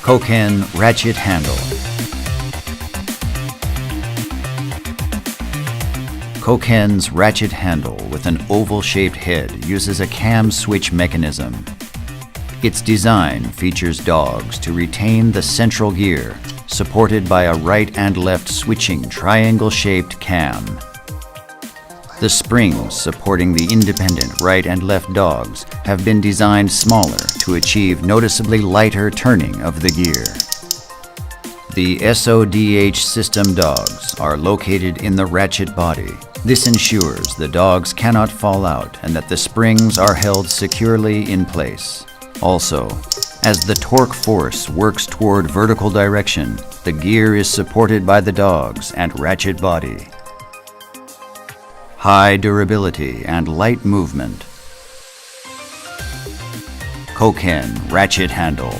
Koken ratchet handle. Koken's ratchet handle with an oval-shaped head uses a cam switch mechanism. Its design features dogs to retain the central gear, supported by a right and left switching triangle-shaped cam. The springs supporting the independent right and left dogs have been designed smaller to achieve noticeably lighter turning of the gear. The SODH system dogs are located in the ratchet body. This ensures the dogs cannot fall out and that the springs are held securely in place. Also, as the torque force works toward vertical direction, the gear is supported by the dogs and ratchet body. High durability and light movement. Koken ratchet handle.